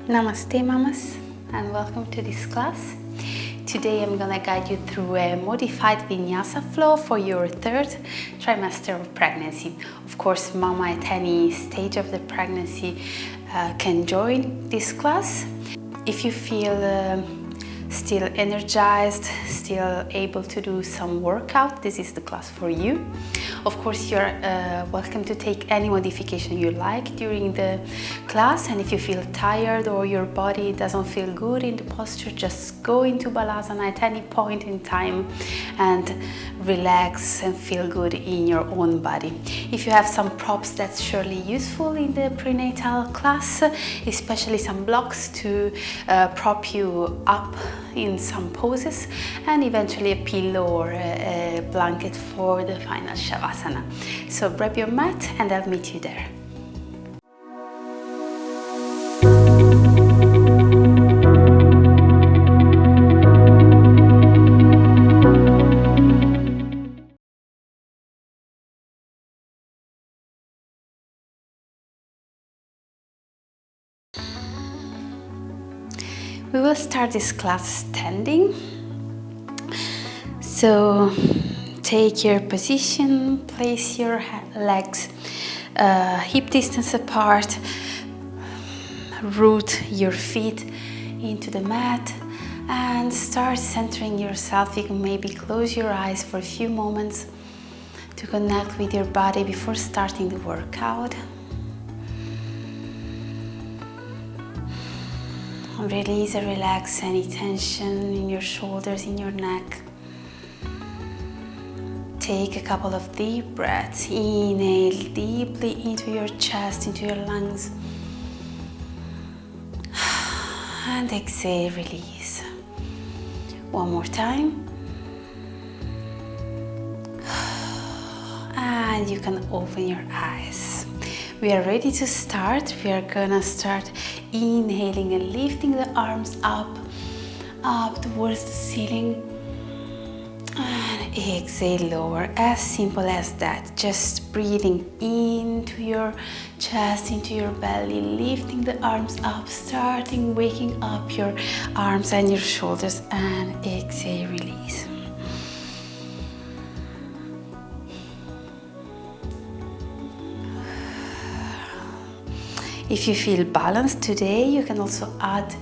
Namaste mamas and welcome to this class. Today I'm gonna guide you through a modified Vinyasa flow for your third trimester of pregnancy. Of course, mama at any stage of the pregnancy can join this class. If you feel still energized, still able to do some workout, this is the class for you. Of course, you're welcome to take any modification you like during the class, and if you feel tired or your body doesn't feel good in the posture, just go into Balasana at any point in time and relax and feel good in your own body. If you have some props, that's surely useful in the prenatal class, especially some blocks to prop you up in some poses, and eventually a pillow or a blanket for the final Shavasana. So grab your mat and I'll meet you there. We will start this class standing. So take your position, place your legs hip distance apart, root your feet into the mat and start centering yourself. You can maybe close your eyes for a few moments to connect with your body before starting the workout. Release and relax any tension in your shoulders, in your neck. Take a couple of deep breaths. Inhale deeply into your chest, into your lungs. And exhale, release. One more time. And you can open your eyes. We are ready to start. We are gonna start inhaling and lifting the arms up towards the ceiling. And exhale, lower. As simple as that. Just breathing into your chest, into your belly, lifting the arms up, starting waking up your arms and your shoulders, and exhale, release. If you feel balanced today, you can also add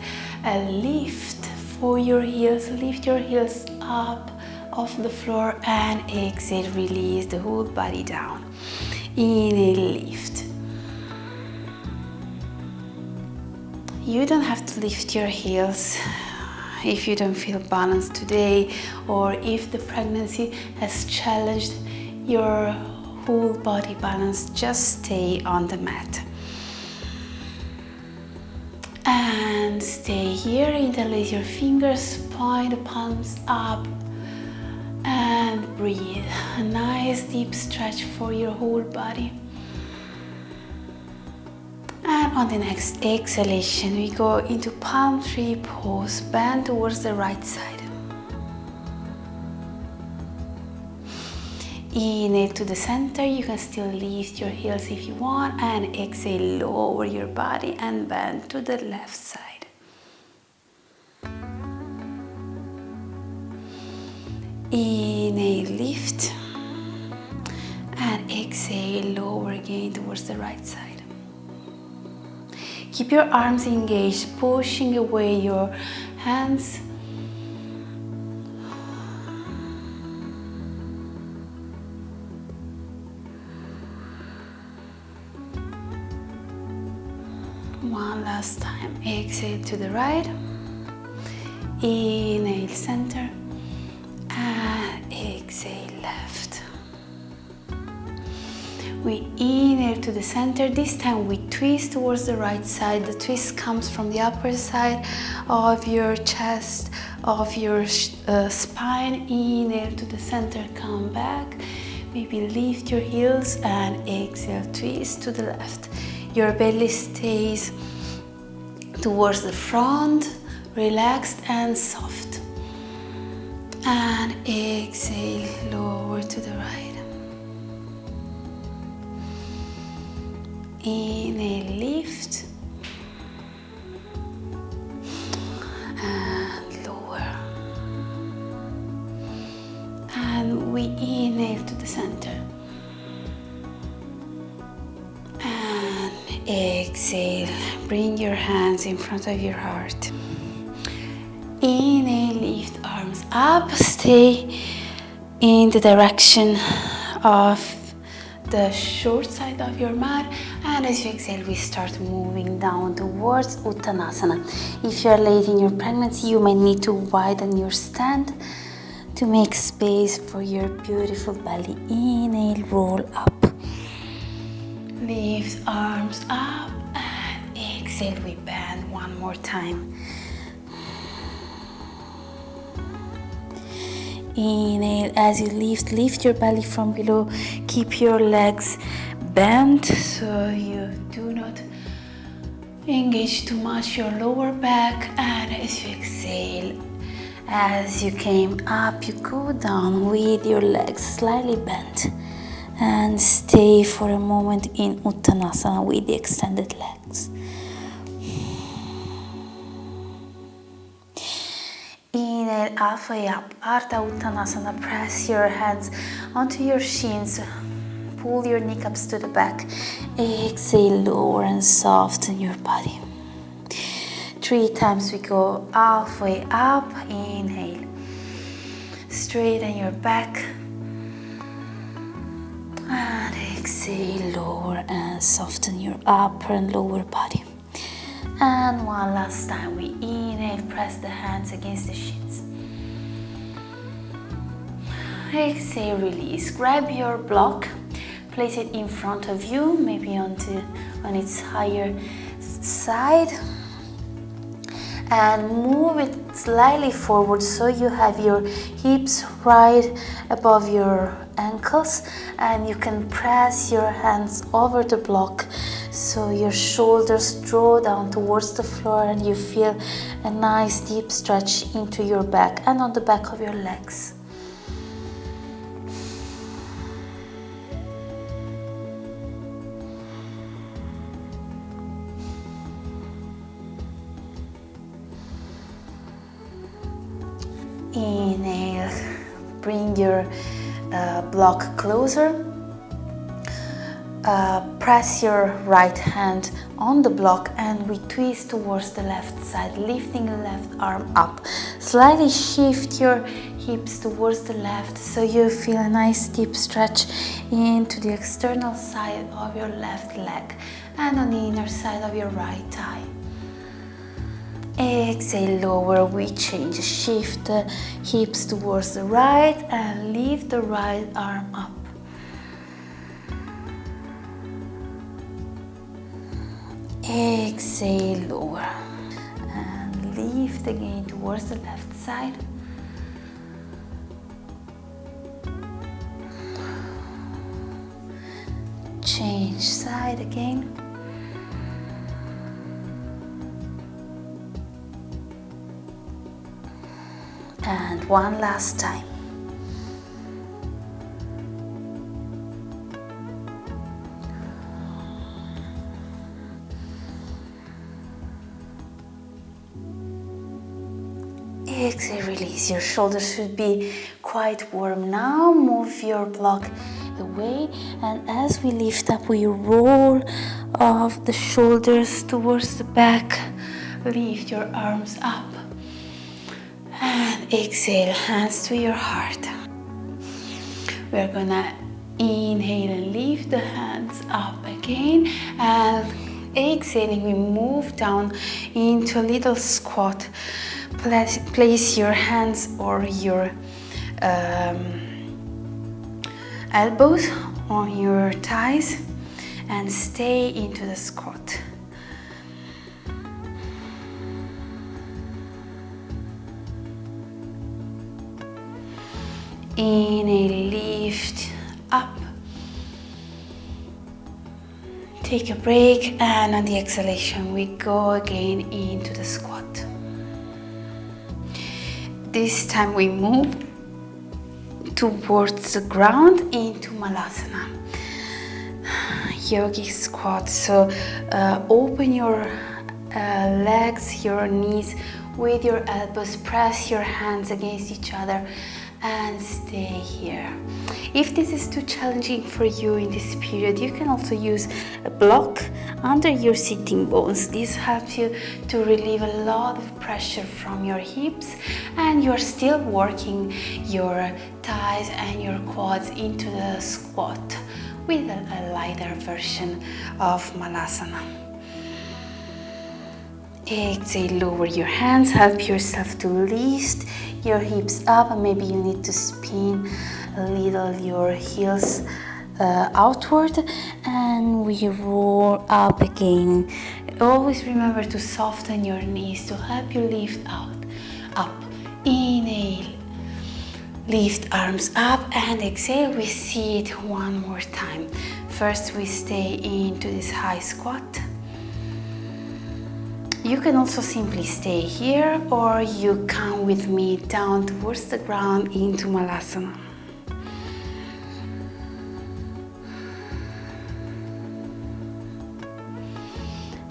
a lift for your heels. Lift your heels up off the floor and exhale, release the whole body down. Inhale, lift. You don't have to lift your heels if you don't feel balanced today, or if the pregnancy has challenged your whole body balance. Just stay on the mat. And stay here, interlace your fingers, point the palms up and breathe. A nice deep stretch for your whole body. And on the next exhalation, we go into palm tree pose, bend towards the right side. Inhale to the center, you can still lift your heels if you want, and exhale, lower your body and bend to the left side. Inhale, lift, and exhale, lower again towards the right side. Keep your arms engaged, pushing away your hands. One last time. Exhale to the right. Inhale, center. And exhale, left. We inhale to the center. This time we twist towards the right side. The twist comes from the upper side of your chest, of your spine. Inhale to the center, come back. Maybe lift your heels and exhale, twist to the left. Your belly stays towards the front, relaxed and soft. And exhale, lower to the right. Inhale, lift. exhale, bring your hands in front of your heart. Inhale, lift arms up, stay in the direction of the short side of your mat, and as you exhale we start moving down towards Uttanasana. If you are late in your pregnancy, you may need to widen your stand to make space for your beautiful belly. Inhale, roll up, lift arms up, and exhale, we bend one more time. Inhale, as you lift your belly from below. Keep your legs bent so you do not engage too much your lower back. And as you exhale, as you came up, you go down with your legs slightly bent and stay for a moment in Uttanasana with the extended legs. Inhale, halfway up, Ardha Uttanasana. Press your hands onto your shins. Pull your kneecaps to the back. Exhale, lower and soften your body. 3 times we go halfway up. Inhale, straighten your back. And exhale, lower and soften your upper and lower body. And one last time, we inhale, press the hands against the shins. Exhale, release. Grab your block, place it in front of you, maybe on its higher side, and move it slightly forward so you have your hips right above your ankles, and you can press your hands over the block so your shoulders draw down towards the floor and you feel a nice deep stretch into your back and on the back of your legs. Inhale, bring your block closer. Press your right hand on the block and we twist towards the left side, lifting the left arm up. Slightly shift your hips towards the left so you feel a nice deep stretch into the external side of your left leg and on the inner side of your right thigh. Exhale, lower, we change, shift the hips towards the right and lift the right arm up. Exhale, lower and lift again towards the left side. Change side again. And one last time. Exhale, release. Your shoulders should be quite warm now. Move your block away, and as we lift up, we roll off the shoulders towards the back. Lift your arms up. And exhale, hands to your heart. We're gonna inhale and lift the hands up again, and exhaling we move down into a little squat. Place your hands or your elbows on your thighs and stay into the squat. Inhale, lift up. Take a break, and on the exhalation we go again into the squat. This time we move towards the ground into Malasana, yogic squat. So open your legs, your knees with your elbows, press your hands against each other and stay here. If this is too challenging for you in this period, you can also use a block under your sitting bones. This helps you to relieve a lot of pressure from your hips, and you're still working your thighs and your quads into the squat with a lighter version of Malasana. Exhale, lower your hands, help yourself to lift your hips up, and maybe you need to spin a little your heels outward, and we roll up again. Always remember to soften your knees to help you lift out, up. Inhale, lift arms up, and exhale, we sit one more time. First we stay into this high squat. You can also simply stay here, or you come with me down towards the ground into Malasana.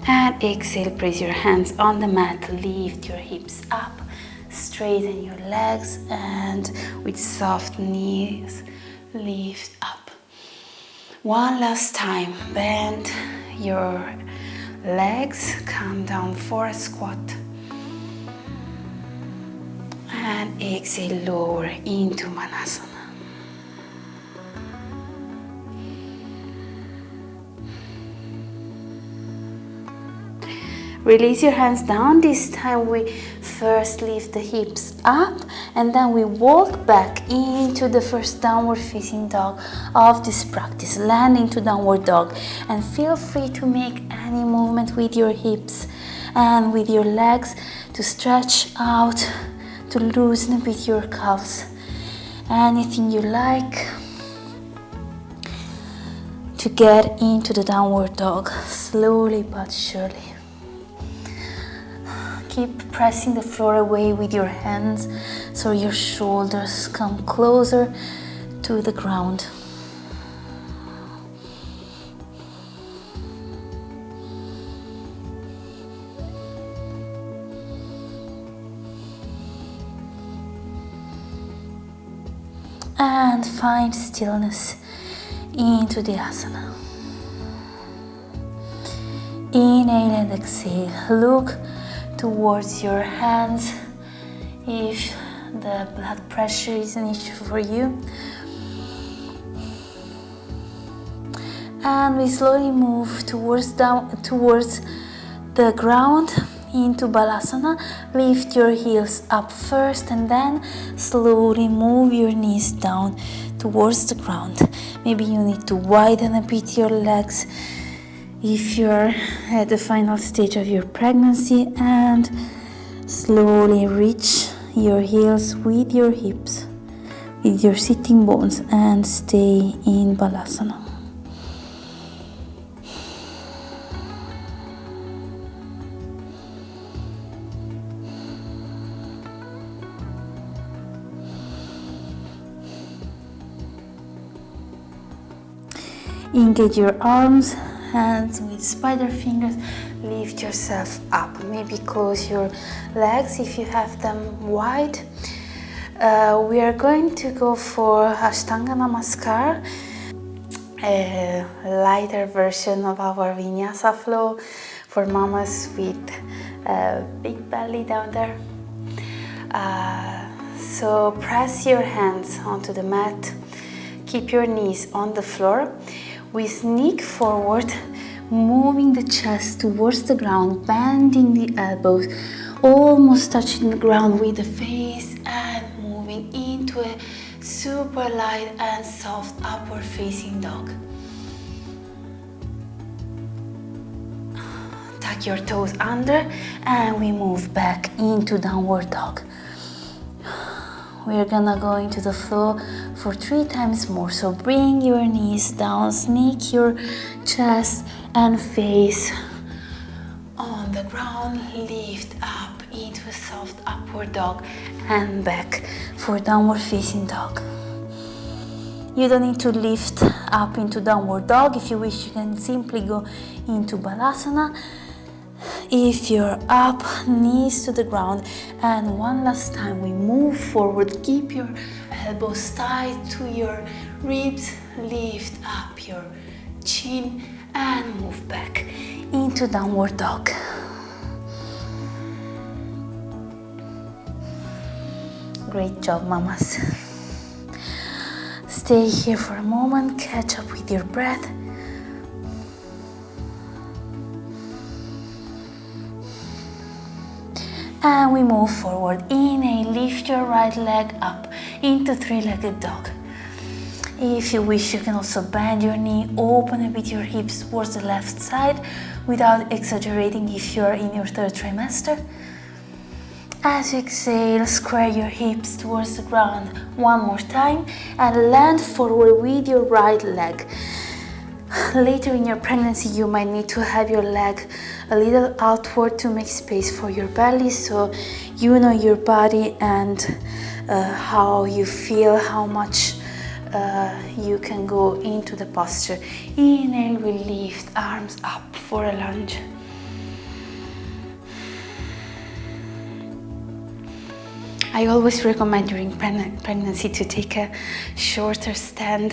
And exhale, place your hands on the mat, lift your hips up, straighten your legs, and with soft knees, lift up. One last time, bend your legs, come down for a squat, and exhale, lower into Manasana. Release your hands down. This time we first lift the hips up, and then we walk back into the first downward facing dog of this practice. Land into downward dog, and feel free to make any movement with your hips and with your legs to stretch out, to loosen with your calves. Anything you like to get into the downward dog, slowly but surely. Keep pressing the floor away with your hands so your shoulders come closer to the ground. And find stillness into the asana. Inhale and exhale. Look towards your hands if the blood pressure is an issue for you. And we slowly move towards the ground into Balasana. Lift your heels up first, and then slowly move your knees down towards the ground. Maybe you need to widen a bit your legs if you're at the final stage of your pregnancy, and slowly reach your heels with your hips, with your sitting bones, and stay in Balasana. Engage your arms, hands with spider fingers, lift yourself up. Maybe close your legs if you have them wide. We are going to go for Ashtanga Namaskar, a lighter version of our Vinyasa flow for mamas with a big belly down there. So press your hands onto the mat, keep your knees on the floor. We sneak forward, moving the chest towards the ground, bending the elbows, almost touching the ground with the face, and moving into a super light and soft upward facing dog. Tuck your toes under, and we move back into downward dog. We're gonna go into the floor for 3 times more. So bring your knees down, sneak your chest and face on the ground, lift up into a soft upward dog, and back for downward facing dog. You don't need to lift up into downward dog. If you wish, you can simply go into Balasana. If you're up, knees to the ground, and one last time we move forward. Keep your elbows tight to your ribs, lift up your chin and move back into downward dog. Great job, mamas. Stay here for a moment, catch up with your breath. And we move forward. Inhale, lift your right leg up into three-legged dog. If you wish, you can also bend your knee, open a bit your hips towards the left side without exaggerating if you're in your third trimester. As you exhale, square your hips towards the ground one more time and land forward with your right leg. Later in your pregnancy, you might need to have your leg a little outward to make space for your belly, so you know your body and how you feel, how much you can go into the posture. Inhale, we lift arms up for a lunge. I always recommend during pregnancy to take a shorter stand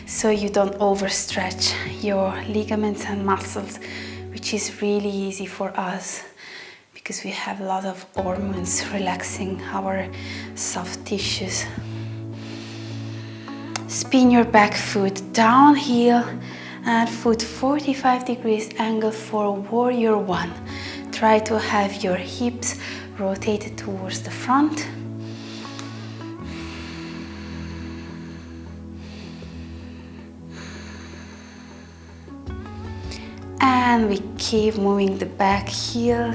so you don't overstretch your ligaments and muscles, which is really easy for us because we have a lot of hormones relaxing our soft tissues. Spin your back foot down heel and foot 45 degrees angle for warrior one. Try to have your hips rotated towards the front. And we keep moving the back heel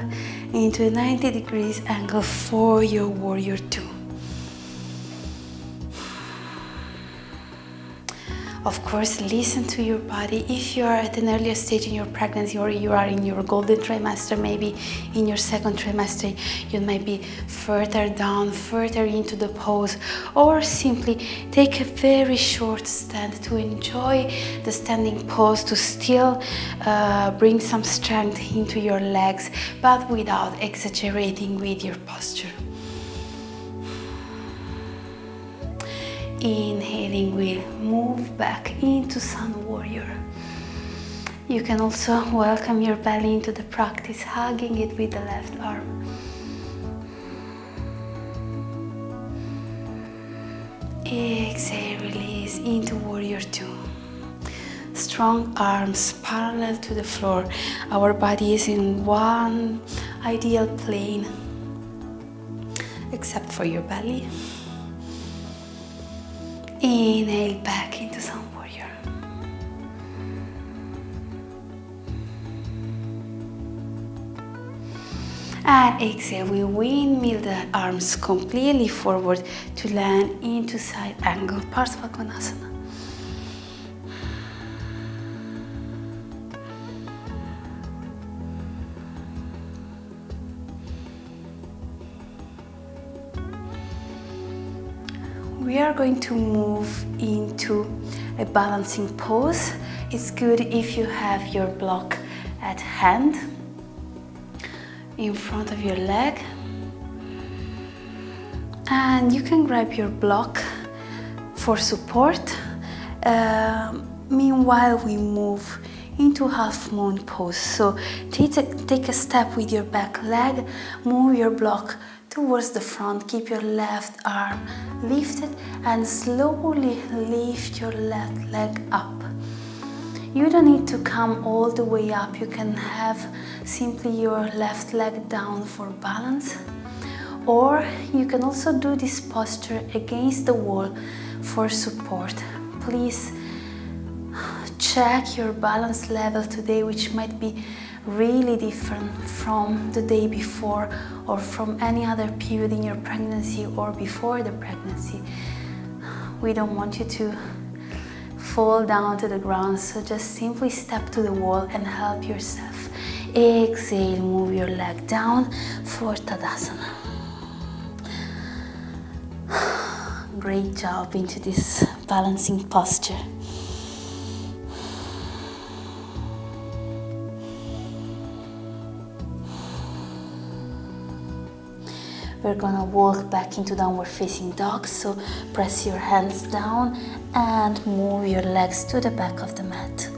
into a 90 degrees angle for your warrior two. Of course, listen to your body. If you are at an earlier stage in your pregnancy or you are in your golden trimester, maybe in your second trimester, you might be further down, further into the pose, or simply take a very short stand to enjoy the standing pose, to still bring some strength into your legs, but without exaggerating with your posture. Inhaling, we move back into Sun Warrior. You can also welcome your belly into the practice, hugging it with the left arm. Exhale, release into Warrior Two. Strong arms parallel to the floor. Our body is in one ideal plane, except for your belly. Inhale back into Sun Warrior. And exhale, we windmill the arms completely forward to land into side angle, Parsva Konasana. We are going to move into a balancing pose. It's good if you have your block at hand in front of your leg, and you can grab your block for support. Meanwhile, we move into half moon pose. So take a step with your back leg, move your block towards the front, keep your left arm lifted and slowly lift your left leg up. You don't need to come all the way up, you can have simply your left leg down for balance, or you can also do this posture against the wall for support. Please check your balance level today, which might be really different from the day before or from any other period in your pregnancy or before the pregnancy. We don't want you to fall down to the ground, so just simply step to the wall and help yourself. Exhale, move your leg down for Tadasana. Great job into this balancing posture. we're gonna walk back into downward facing dog. So press your hands down and move your legs to the back of the mat.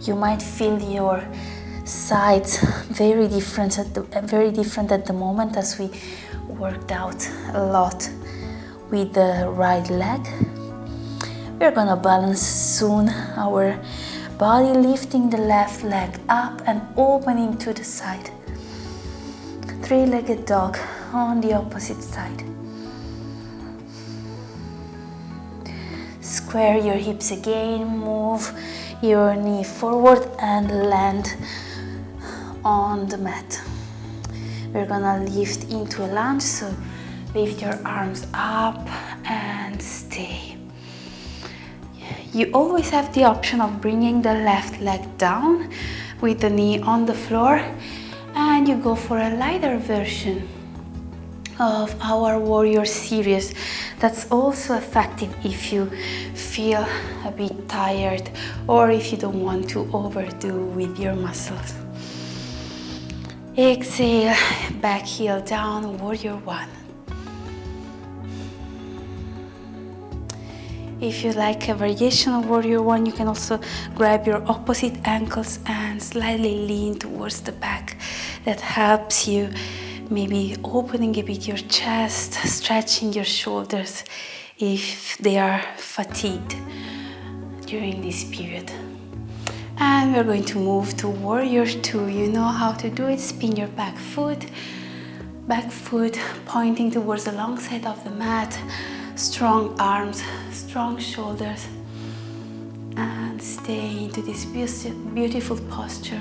You might feel your sides very different at the moment, as we worked out a lot with the right leg. We're gonna balance soon our body, lifting the left leg up and opening to the side. Three-legged dog on the opposite side. Square your hips again, move your knee forward and land on the mat. We're gonna lift into a lunge, so lift your arms up and stay. You always have the option of bringing the left leg down with the knee on the floor, and you go for a lighter version of our warrior series. That's also effective if you feel a bit tired or if you don't want to overdo with your muscles. Exhale, back heel down, warrior one. If you like a variation of warrior one, you can also grab your opposite ankles and slightly lean towards the back. That helps you maybe opening a bit your chest, stretching your shoulders if they are fatigued during this period. And we're going to move to warrior two. You know how to do it. Spin your back foot pointing towards the long side of the mat. Strong arms, strong shoulders, and stay into this beautiful posture.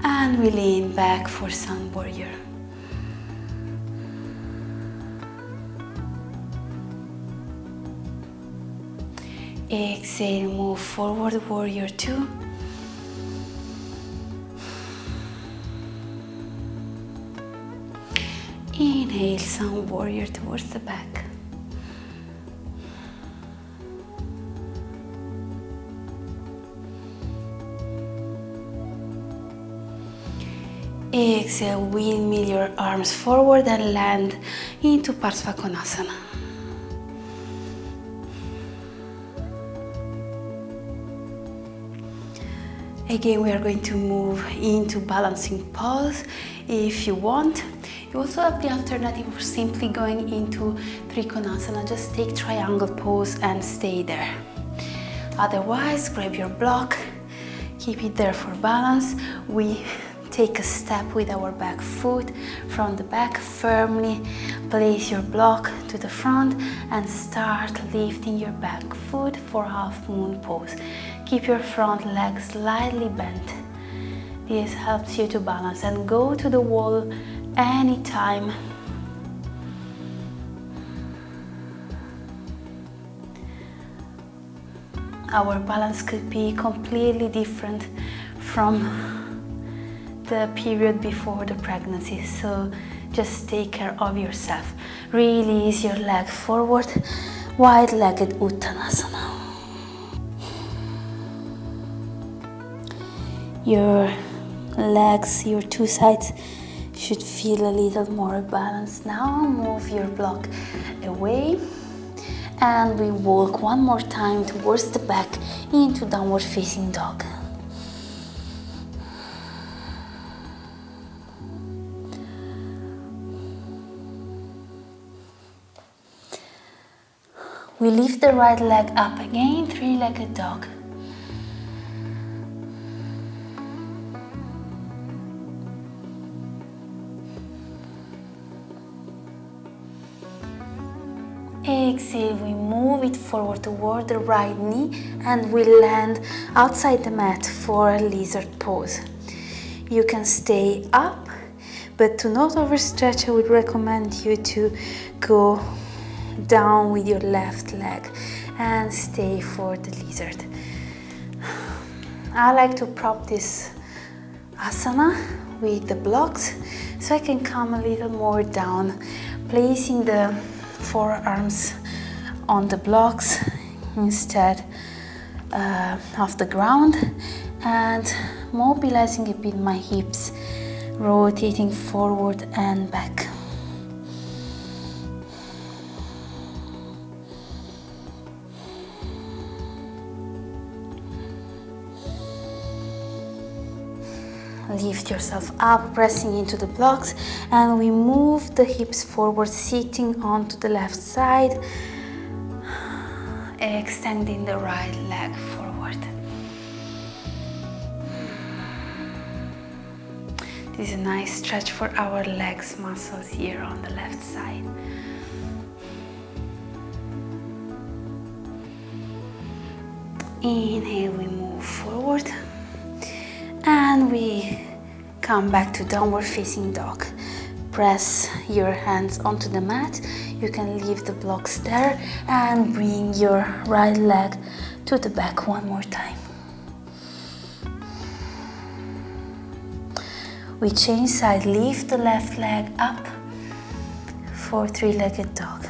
And we lean back for sun warrior. Exhale, move forward, warrior two. Inhale, sun warrior towards the back. Exhale, windmill your arms forward and land into Parsvakonasana. Again, we are going to move into balancing pose if you want. You also have the alternative of simply going into Trikonasana. Just take triangle pose and stay there. Otherwise, grab your block, keep it there for balance. We take a step with our back foot from the back, firmly place your block to the front and start lifting your back foot for half moon pose. Keep your front leg slightly bent. This helps you to balance and go to the wall anytime. Our balance could be completely different from the period before the pregnancy, so just take care of yourself. Release your leg forward, wide-legged Uttanasana. Your legs, your two sides should feel a little more balanced now. Move your block away and we walk one more time towards the back into downward facing dog. We lift the right leg up again, three-legged dog. Exhale, we move it forward toward the right knee and we land outside the mat for a lizard pose. You can stay up, but to not overstretch, I would recommend you to go down with your left leg and stay for the lizard. I like to prop this asana with the blocks so I can come a little more down, placing the forearms on the blocks instead of the ground and mobilizing a bit my hips rotating forward and back. Lift yourself up, pressing into the blocks, and we move the hips forward, sitting onto the left side, extending the right leg forward. This is a nice stretch for our legs muscles here on the left side. Inhale, we move forward. And we come back to downward facing dog. Press your hands onto the mat. You can leave the blocks there and bring your right leg to the back one more time. We change side, lift the left leg up for three-legged dog.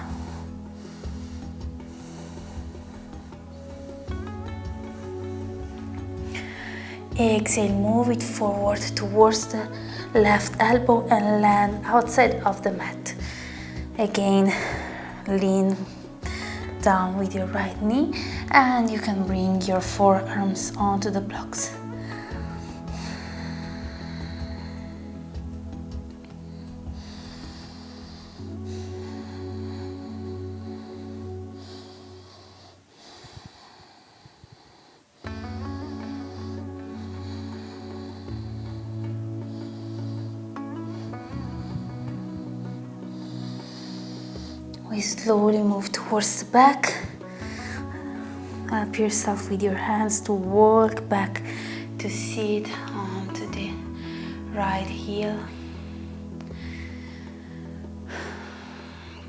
Exhale, move it forward towards the left elbow and land outside of the mat. Again, lean down with your right knee and you can bring your forearms onto the blocks. We slowly move towards the back. Help yourself with your hands to walk back to sit onto the right heel.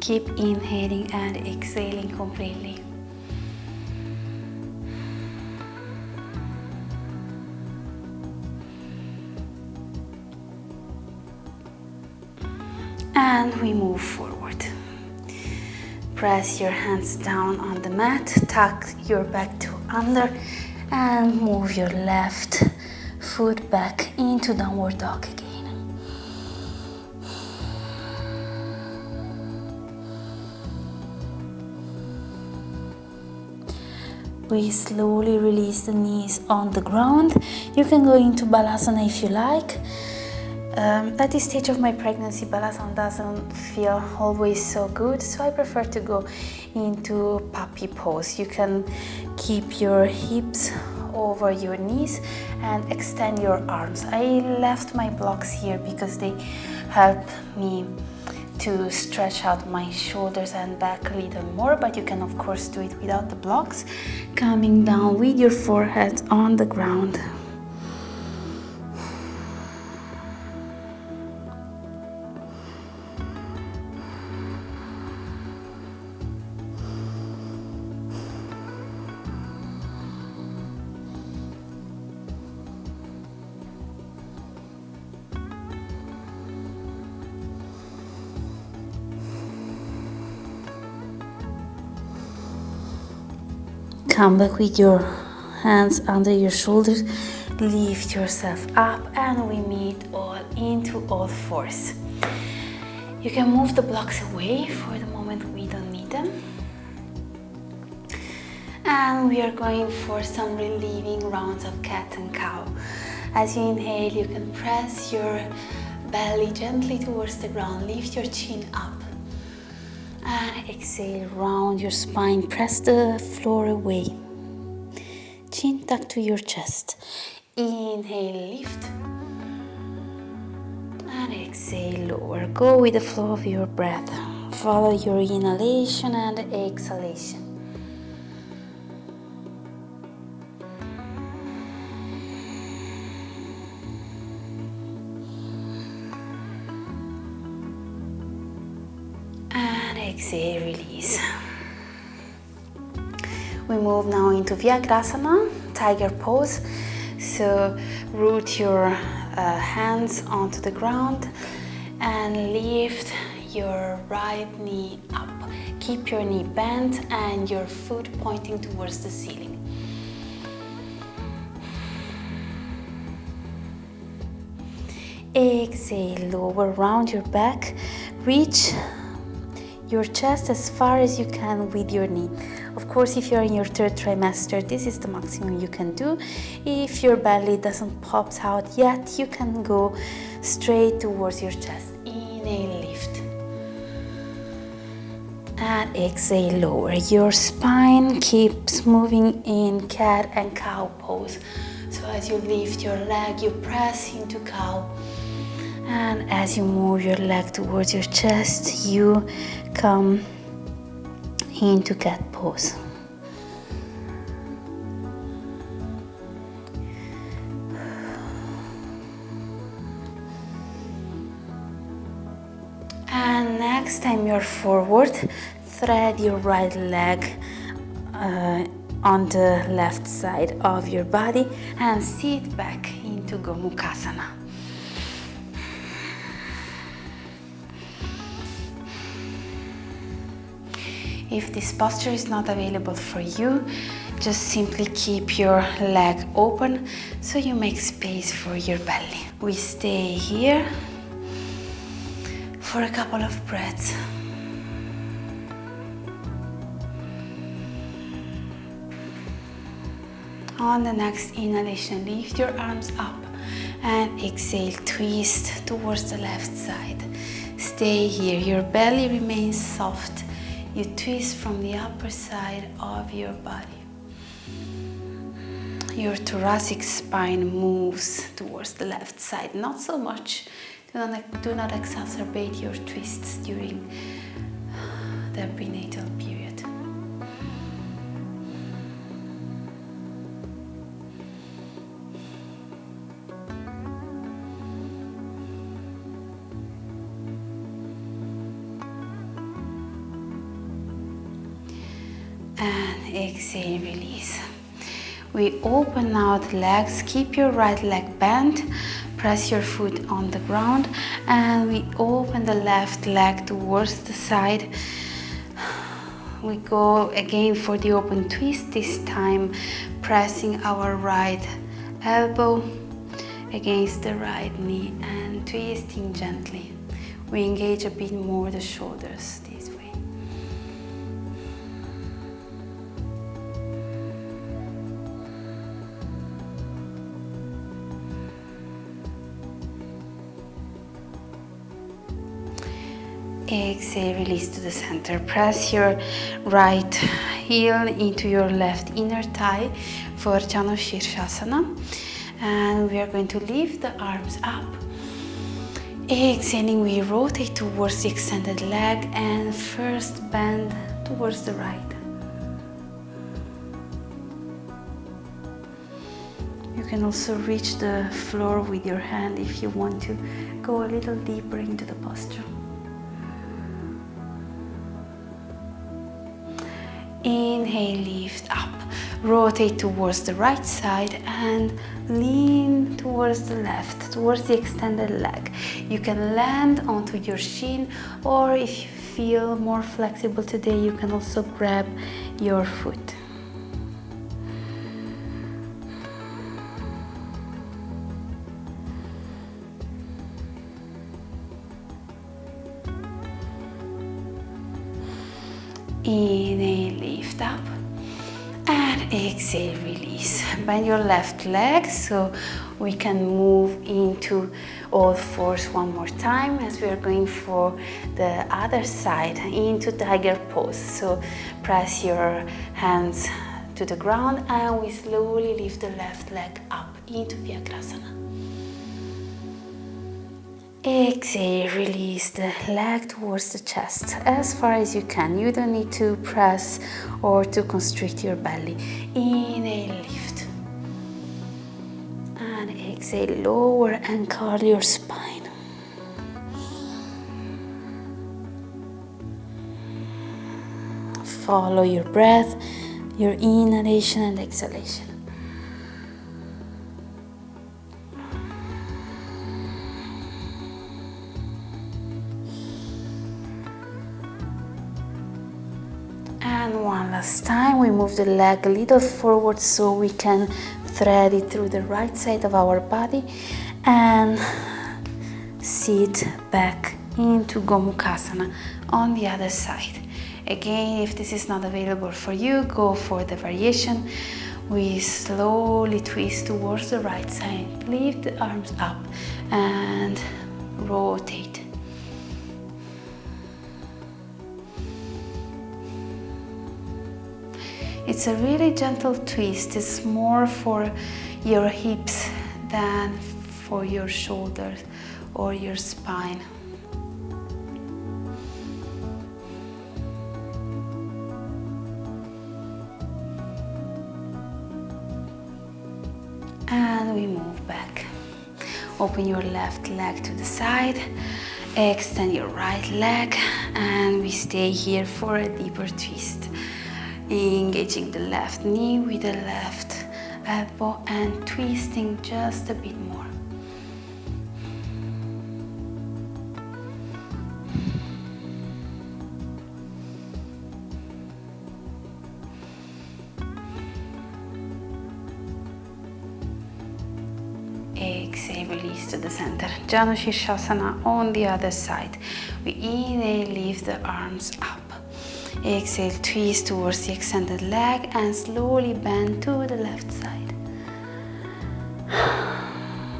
Keep inhaling and exhaling completely. And we move forward. Press your hands down on the mat, tuck your back to under and move your left foot back into downward dog again. We slowly release the knees on the ground. You can go into Balasana if you like. At this stage of my pregnancy, Balasana doesn't feel always so good, so I prefer to go into puppy pose. You can keep your hips over your knees and extend your arms. I left my blocks here because they help me to stretch out my shoulders and back a little more, but you can of course do it without the blocks. Coming down with your forehead on the ground. Come back with your hands under your shoulders, lift yourself up and we meet all into all fours. You can move the blocks away, for the moment we don't need them. And we are going for some relieving rounds of cat and cow. As you inhale, you can press your belly gently towards the ground, lift your chin up. And exhale, round your spine, press the floor away. Chin tucked to your chest. Inhale, lift. And exhale, lower. Go with the flow of your breath. Follow your inhalation and exhalation. Exhale, release. We move now into Vyagrasana, tiger pose. So root your hands onto the ground and lift your right knee up. Keep your knee bent and your foot pointing towards the ceiling. Exhale, lower, round your back, reach your chest as far as you can with your knee. Of course, if you're in your third trimester, this is the maximum you can do. If your belly doesn't pop out yet, you can go straight towards your chest. Inhale, lift. And exhale, lower. Your spine keeps moving in cat and cow pose. So as you lift your leg, you press into cow. And as you move your leg towards your chest, you come into cat pose. And next time you're forward, thread your right leg on the left side of your body and sit back into Gomukhasana. If this posture is not available for you, just simply keep your leg open so you make space for your belly. We stay here for a couple of breaths. On the next inhalation, lift your arms up and exhale, twist towards the left side. Stay here, your belly remains soft. You twist from the upper side of your body. Your thoracic spine moves towards the left side, not so much. Do not exacerbate your twists during the prenatal period. And exhale, release. We open out legs, keep your right leg bent, press your foot on the ground, and we open the left leg towards the side. We go again for the open twist, this time pressing our right elbow against the right knee and twisting gently. We engage a bit more the shoulders this way. Exhale, release to the center. Press your right heel into your left inner thigh for Janu Shirshasana. And we are going to lift the arms up. Exhaling, we rotate towards the extended leg and first bend towards the right. You can also reach the floor with your hand if you want to go a little deeper into the posture. Inhale, lift up, rotate towards the right side and lean towards the left, towards the extended leg. You can land onto your shin, or if you feel more flexible today, you can also grab your foot. Inhale, lift up, and exhale, release. Bend your left leg so we can move into all fours one more time as we are going for the other side into tiger pose. So press your hands to the ground and we slowly lift the left leg up into Vyakrasana. Exhale, release the leg towards the chest as far as you can. You don't need to press or to constrict your belly. Inhale, lift. And exhale, lower and curl your spine. Follow your breath, your inhalation and exhalation. And one last time, we move the leg a little forward so we can thread it through the right side of our body and sit back into Gomukhasana on the other side. Again, if this is not available for you, go for the variation. We slowly twist towards the right side, lift the arms up and rotate. It's a really gentle twist. It's more for your hips than for your shoulders or your spine. And we move back. Open your left leg to the side, extend your right leg, and we stay here for a deeper twist. Engaging the left knee with the left elbow and twisting just a bit more. Exhale, release to the center. Janu Shirshasana on the other side. We inhale, lift the arms up. Exhale, twist towards the extended leg and slowly bend to the left side.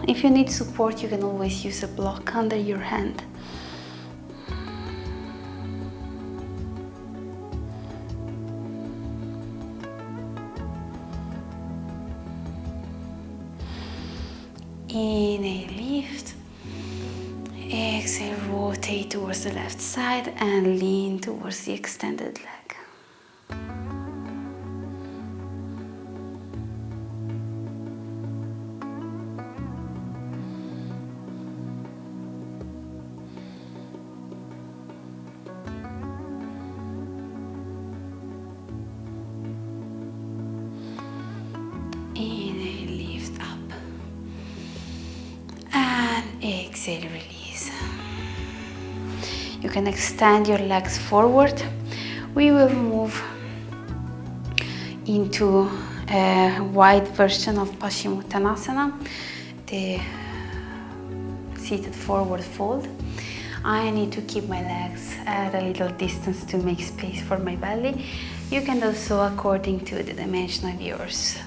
If you need support, you can always use a block under your hand. Inhale, lift. Exhale, rotate towards the left side and lean towards the extended leg. Inhale, lift up. And exhale, release. You can extend your legs forward. We will move into a wide version of Paschimottanasana, the seated forward fold. I need to keep my legs at a little distance to make space for my belly. You can also according to the dimension of yours.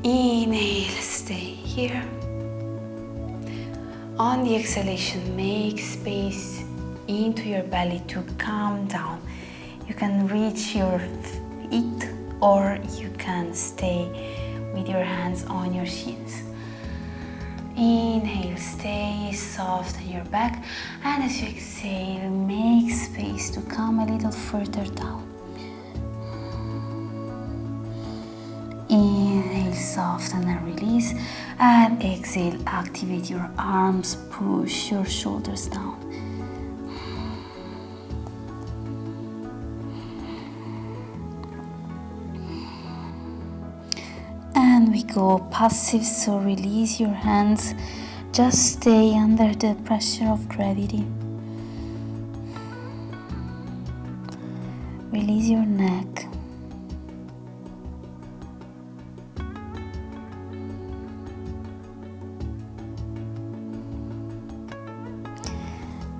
Inhale, stay here. On the exhalation, make space into your belly to calm down. You can reach your feet or you can stay with your hands on your shins. Inhale, stay soft on your back, and as you exhale, make space to come a little further down. Inhale, soften and release, and exhale, activate your arms, push your shoulders down. And we go passive, so release your hands, just stay under the pressure of gravity. Release your neck.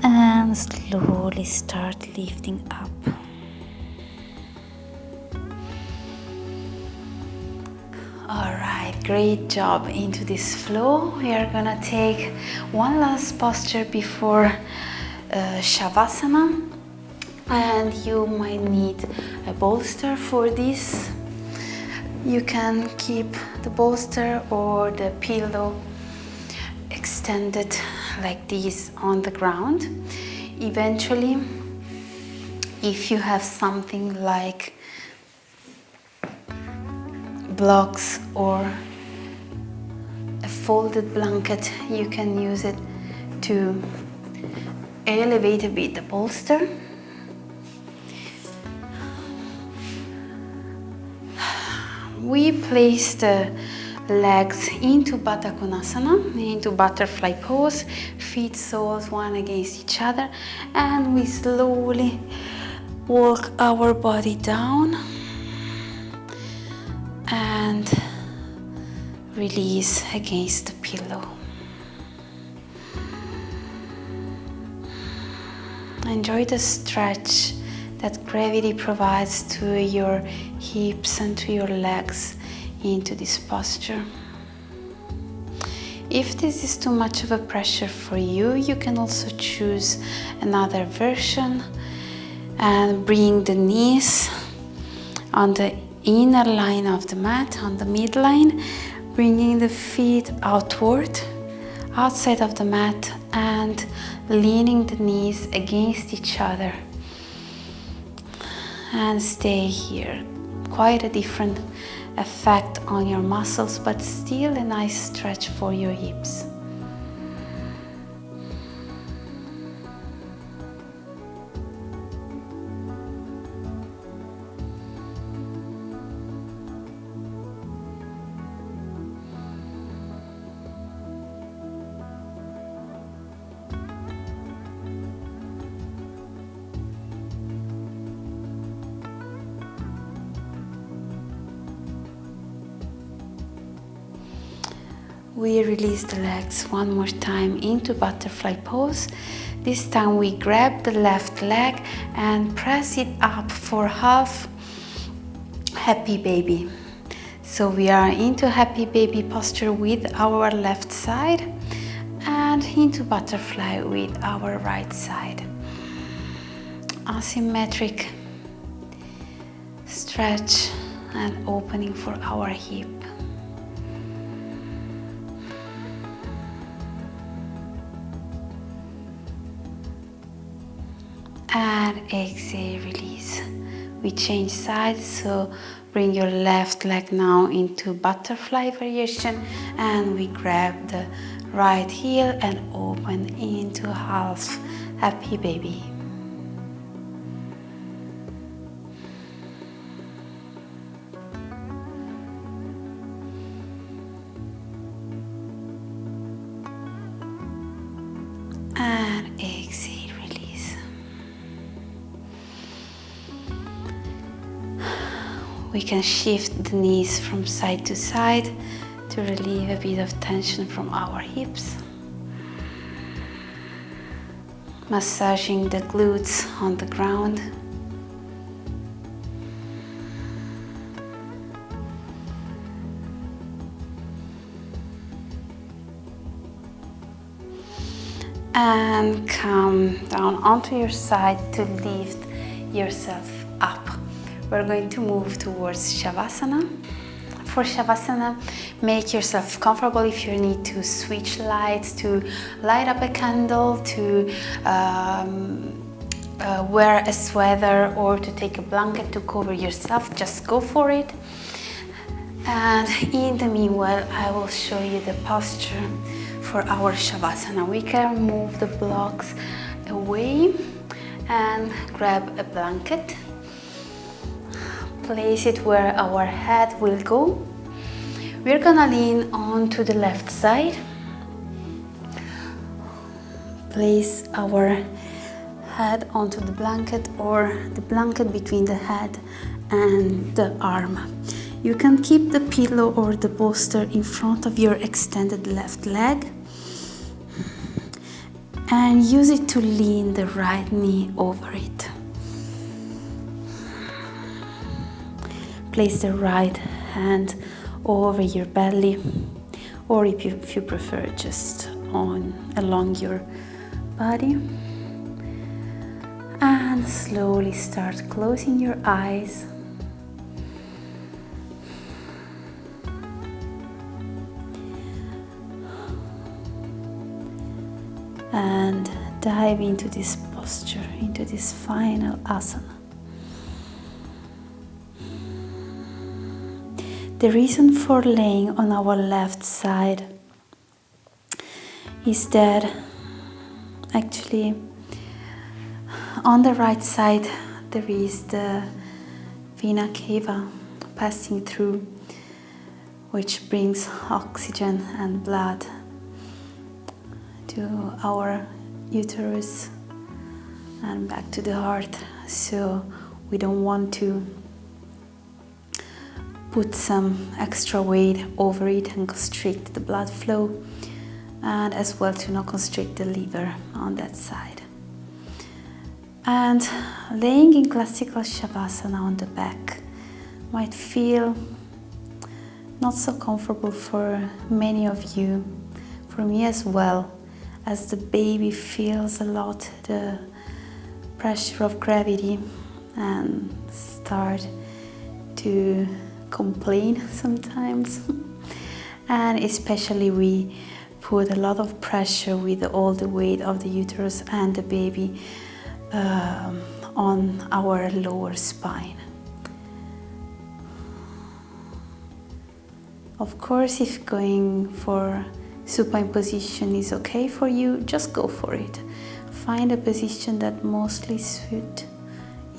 And slowly start lifting up. Alright, great job into this flow. We are gonna take one last posture before Shavasana, and you might need a bolster for this. You can keep the bolster or the pillow extended like this on the ground. Eventually, if you have something like blocks or a folded blanket, you can use it to elevate a bit the bolster. We place the legs into Baddha Konasana, into butterfly pose, feet soles one against each other, and we slowly walk our body down and release against the pillow. Enjoy the stretch that gravity provides to your hips and to your legs into this posture. If this is too much of a pressure for you, you can also choose another version and bring the knees on the inner line of the mat, on the midline, bringing the feet outward, outside of the mat, and leaning the knees against each other. And stay here. Quite a different effect on your muscles, but still a nice stretch for your hips. We release the legs one more time into butterfly pose. This time we grab the left leg and press it up for half happy baby. So we are into happy baby posture with our left side and into butterfly with our right side. Asymmetric stretch and opening for our hip. And exhale, release. We change sides, so bring your left leg now into butterfly variation and we grab the right heel and open into half happy baby. And exhale, release. We can shift the knees from side to side to relieve a bit of tension from our hips. Massaging the glutes on the ground. And come down onto your side to lift yourself up. We're going to move towards Shavasana. For Shavasana, make yourself comfortable. If you need to switch lights, to light up a candle, to wear a sweater or to take a blanket to cover yourself, just go for it. And in the meanwhile, I will show you the posture for our Shavasana. We can move the blocks away and grab a blanket. Place it where our head will go. We're gonna lean onto the left side. Place our head onto the blanket or the blanket between the head and the arm. You can keep the pillow or the bolster in front of your extended left leg and use it to lean the right knee over it. Place the right hand over your belly, or if you prefer, just along your body. And slowly start closing your eyes. And dive into this posture, into this final asana. The reason for laying on our left side is that actually on the right side there is the vena cava passing through, which brings oxygen and blood to our uterus and back to the heart. So we don't want to put some extra weight over it and constrict the blood flow, and as well to not constrict the liver on that side. And laying in classical shavasana on the back might feel not so comfortable for many of you, for me as well, as the baby feels a lot the pressure of gravity and start to complain sometimes. And especially we put a lot of pressure with all the weight of the uterus and the baby on our lower spine. Of course, if going for supine position is okay for you, just go for it. Find a position that mostly suits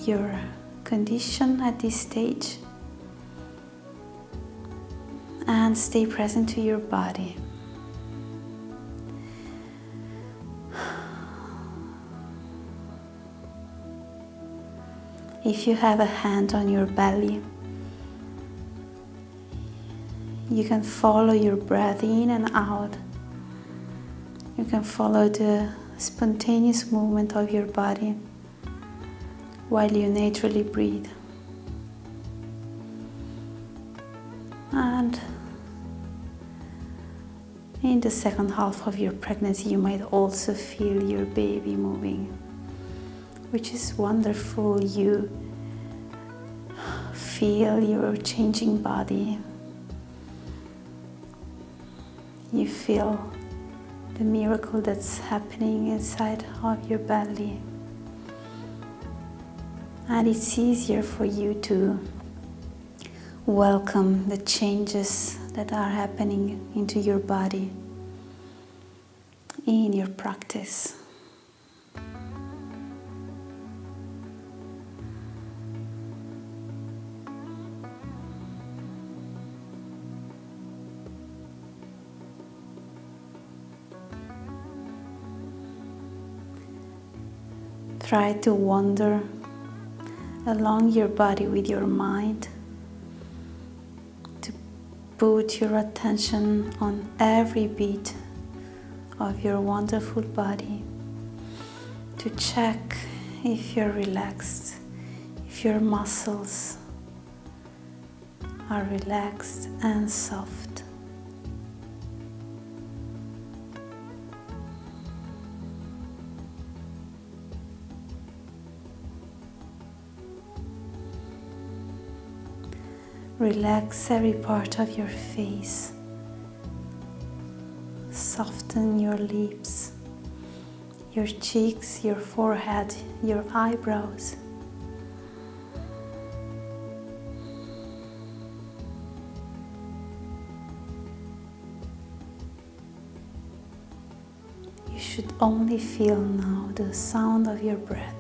your condition at this stage and stay present to your body. If you have a hand on your belly, you can follow your breath in and out. You can follow the spontaneous movement of your body while you naturally breathe. And in the second half of your pregnancy, you might also feel your baby moving, which is wonderful. You feel your changing body. You feel the miracle that's happening inside of your belly. And it's easier for you to welcome the changes that are happening into your body in your practice. Try to wander along your body with your mind, to put your attention on every beat of your wonderful body, to check if you're relaxed, if your muscles are relaxed and soft. Relax every part of your face. Soften your lips, your cheeks, your forehead, your eyebrows. You should only feel now the sound of your breath,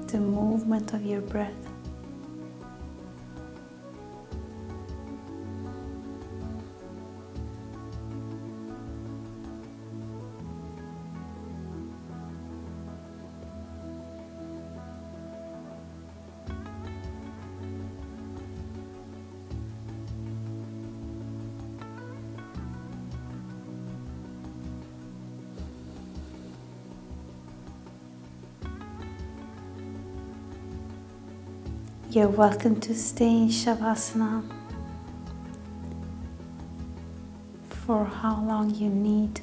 the movement of your breath. You're welcome to stay in Shavasana for how long you need.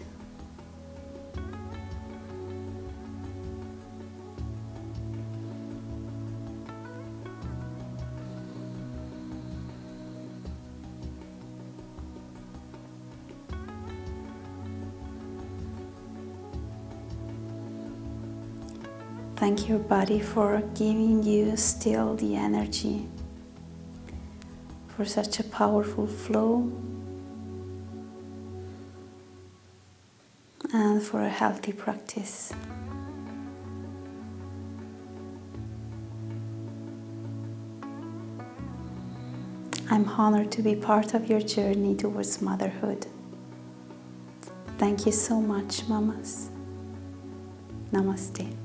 Thank your body for giving you still the energy for such a powerful flow and for a healthy practice. I'm honored to be part of your journey towards motherhood. Thank you so much, mamas. Namaste.